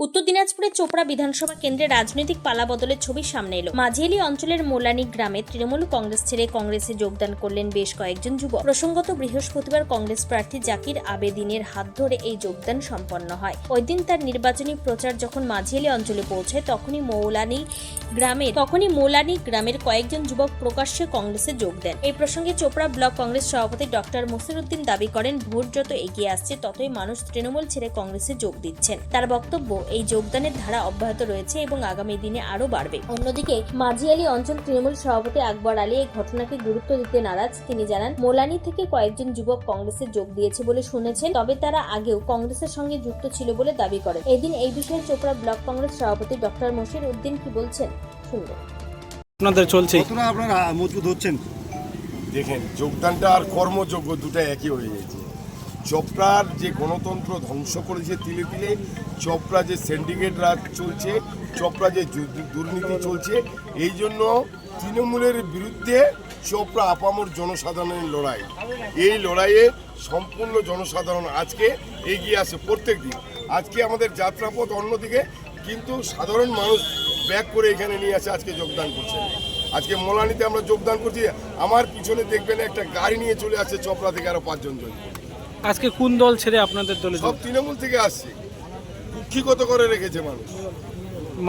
উত্তর দিনাজপুরের চোপড়া বিধানসভা কেন্দ্রে রাজনৈতিক পালাবদলের ছবি সামনে এলো। মাঝিয়ালি অঞ্চলের মোলানি গ্রামে তৃণমূল কংগ্রেস ছেড়ে কংগ্রেসে যোগদান করলেন বেশ কয়েকজন যুবক। প্রসঙ্গত বৃহস্পতিবার কংগ্রেস প্রার্থী জাকির আবেদিনের হাত ধরে এই যোগদান সম্পন্ন হয়। ওই দিন তার নির্বাচনী প্রচার যখন মাঝিয়ালি অঞ্চলে পৌঁছায় তখনই মোলানি গ্রামের কয়েকজন যুবক প্রকাশ্যে কংগ্রেসে যোগ দেন। এই প্রসঙ্গে চোপড়া ব্লক কংগ্রেস সভাপতি ডক্টর মসিরুদ্দিন দাবি করেন, ভোট যত এগিয়ে আসছে ততই মানুষ তৃণমূল ছেড়ে কংগ্রেসে যোগ দিচ্ছেন। তার বক্তব্য, এই যোগদানের ধারা অব্যাহত রয়েছে এবং আগামী দিনে আরো বাড়বে। অন্যদিকে মাঝিয়ালি অঞ্চল তৃণমূল সভাপতি আকবর আলী এই ঘটনাকে গুরুত্ব দিতে নারাজ। তিনি জানান, মোলানি থেকে কয়েকজন যুবক কংগ্রেসে যোগ দিয়েছে বলে শুনেছেন, তবে তারা আগেও কংগ্রেসের সঙ্গে যুক্ত ছিল বলে দাবি করেন। এদিন এই বিষয়ে চোপড়া ব্লক কংগ্রেস সভাপতি ডক্টর মসিরুদ্দিন কি বলছেন শুনবো। আপনাদের চলছে, কতটা আপনারা মজবুত হচ্ছেন? দেখেন, যোগদানটা আর কর্মযোগ্য দুটা একই হয়ে গেছে। চোপড়ার যে গণতন্ত্র ধ্বংস করেছে তিলে তিলে, চোপড়া যে সিন্ডিকেট রাজ চলছে, চোপড়া যে দুর্নীতি চলছে, এই জন্য তৃণমূলের বিরুদ্ধে চোপড়া আপামর জনসাধারণের লড়াই। এই লড়াইয়ে সম্পূর্ণ জনসাধারণ আজকে এগিয়ে আসে প্রত্যেক দিন। আজকে আমাদের যাত্রাপথ অন্যদিকে, কিন্তু সাধারণ মানুষ ব্যাক করে এখানে নিয়ে আসে, আজকে যোগদান করছে। আজকে মোলানিতে আমরা যোগদান করছি, আমার পিছনে দেখবেন একটা গাড়ি নিয়ে চলে আসছে চোপড়া থেকে আরো 5 জন। আজকে কোন দল ছেড়ে আপনাদের দলে? সব তৃণমূল থেকে আসছে, কুক্ষিগত করে রেখেছে মানুষ।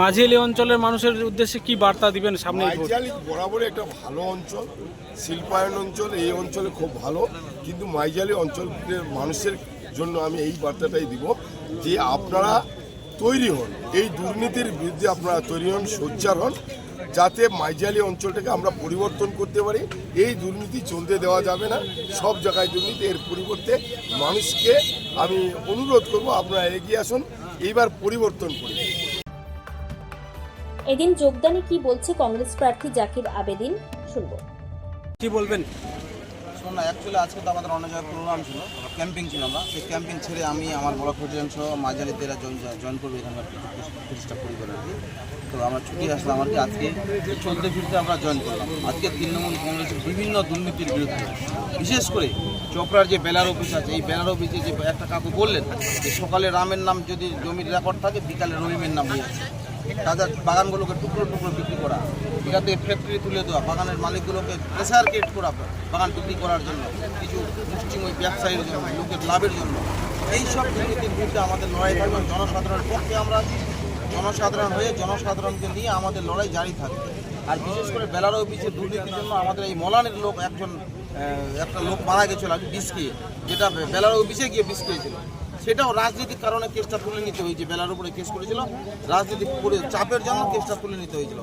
মাঝিয়ালি অঞ্চলের মানুষের উদ্দেশ্যে কি বার্তা দিবেন সামনে? মাইজালি বরাবরই একটা ভালো অঞ্চল, শিল্পায়ন অঞ্চল, এই অঞ্চলে খুব ভালো। কিন্তু মাইজালি অঞ্চলের মানুষের জন্য আমি এই বার্তাটাই দিব যে আপনারা তৈরি হন, এই দুর্নীতির বিরুদ্ধে আপনারা তৈরি হন, সোচ্চার হন, যাতে মাইজালি অঞ্চলটাকে আমরা পরিবর্তন করতে পারি। এই দুর্নীতি চলতে দেওয়া যাবে না, সব জায়গায় দুর্নীতি। এর পরিবর্তে মানুষকে আমি অনুরোধ করব, আপনারা এগিয়ে আসুন, এইবার পরিবর্তন করি। এদিন যোগদানে কি বলছে কংগ্রেস প্রার্থী জাকির আবেদিন শুনবো। কি বলবেন? শোন না, অ্যাকচুয়ালি আজকে তো আমাদের অন্য জায়গায় প্রোগ্রাম ছিল, ক্যাম্পিং ছিল। আমরা সেই ক্যাম্পিং ছেড়ে আমি আমার বড় প্রেসিডেন্ট সহ মাঝালিতে জয়েন করবো এখানকার প্রতিষ্ঠা পরিবারের। তো আমরা ছুটি আসলাম আর কি, আজকে চলতে ফিরতে আমরা জয়েন করলাম। আজকে তৃণমূল কংগ্রেসের বিভিন্ন দুর্নীতির বিরুদ্ধে, বিশেষ করে চোপড়ার যে বেলার অফিস আছে, এই বেলার অফিসে যে একটা কাকু বললেন যে সকালে রামের নাম যদি জমির রেকর্ড থাকে, বিকালে রহিমের নাম হয়ে যাচ্ছে। তাদের বাগানগুলোকে টুকরো টুকরো বিক্রি করা, এখান থেকে ফ্যাক্টরি তুলে দেওয়া, বাগানের মালিকগুলোকে প্রেসার ক্রিয়েট করা বাগান বিক্রি করার জন্য, কিছু মুষ্টিময় ব্যবসায়ীর জন্য, লোকের লাভের জন্য। এই সব দুর্নীতির বিরুদ্ধে আমাদের লড়াই থাকবে। জনসাধারণের পক্ষে আমরা আছি, জনসাধারণ হয়ে জনসাধারণকে নিয়ে আমাদের লড়াই জারি থাকবে। আর বিশেষ করে বেলার অফিসের দুর্নীতির জন্য আমাদের এই মোলানের লোক একটা লোক মারা গেছিল আগে বিষ খেয়ে, যেটা বেলার অফিসে গিয়ে বিষ খেয়েছিল। সেটাও রাজনীতির কারণে কেসটা তুলে নিতে হয়েছে। বেলার উপরে কেস করেছিল, রাজনীতি চাপের জন্য কেসটা তুলে নিতে হয়েছিল।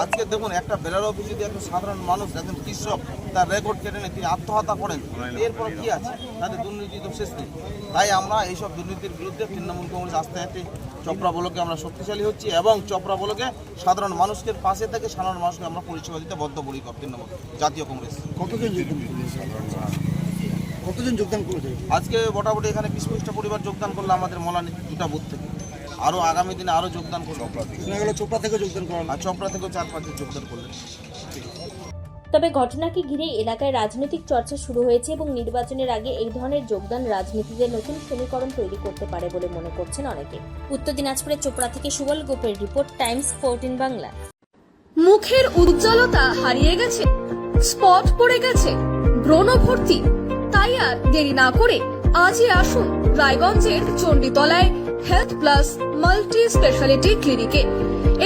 আজকে দেখুন, একটা বেলার অফিসে যদি একটা সাধারণ মানুষ, একজন কৃষক, তার রেকর্ড কেটে নিয়ে তিনি আত্মহত্যা করেন, এরপর কি আছে? তাদের দুর্নীতি তো শেষ নেই। তাই আমরা এইসব দুর্নীতির বিরুদ্ধে তৃণমূল কংগ্রেস আস্তে আস্তে চোপড়া ব্লকে আমরা শক্তিশালী হচ্ছি এবং চোপড়া ব্লকে সাধারণ মানুষের পাশে থেকে সাধারণ মানুষকে আমরা পরিষেবা দিতে বদ্ধপরিকর তৃণমূল জাতীয় কংগ্রেস। কতজন যোগদান করেছে আজকে? মোটামুটি এখানে 20-25টা পরিবার যোগদান করলো আমাদের মোলানি 2টা বুথ থেকে। আরও আগামী দিনে আরও যোগদান করবো। চোপড়া থেকে যোগদান করা, আর চোপড়া থেকেও 4-5 জন যোগদান করলেন। তবে ঘটনাকে ঘিরে এলাকায় রাজনৈতিক চর্চা শুরু হয়েছে এবং নির্বাচনের আগে এই ধরনের যোগদান রাজনীতিতে নতুন সমীকরণ তৈরি করতে পারে বলে মনে করছেন অনেকে। উত্তর দিনাজপুরের চোপড়া থেকে সুবল গোপের রিপোর্ট, টাইমস 14 বাংলা। মুখের উজ্জ্বলতা হারিয়ে গেছে, স্পট পড়ে গেছে, ব্রণ ভর্তি, তাই আর দেরি না করে আজই আসুন রায়গঞ্জের চণ্ডীতলায় হেলথ প্লাস মাল্টি স্পেশালিটি ক্লিনিকে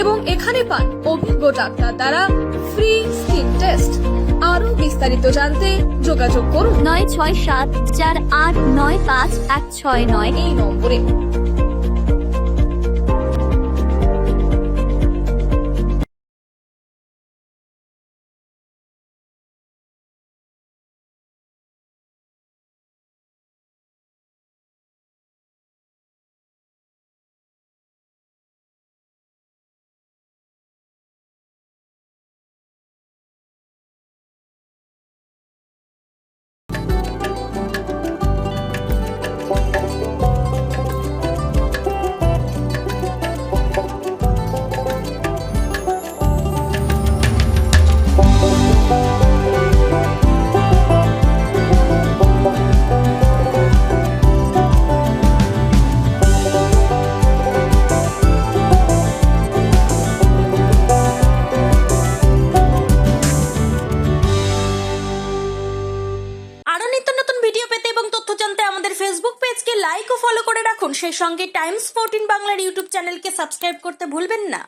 এবং এখানে পান অভিজ্ঞ ডাক্তার দ্বারা ফ্রি স্কিন টেস্ট। আরো বিস্তারিত জানতে যোগাযোগ করুন 9674895169 এই নম্বরে। লাইক ও ফলো করে রাখুন, সেই সঙ্গে টাইমস 14 বাংলার ইউটিউব চ্যানেলকে সাবস্ক্রাইব করতে ভুলবেন না।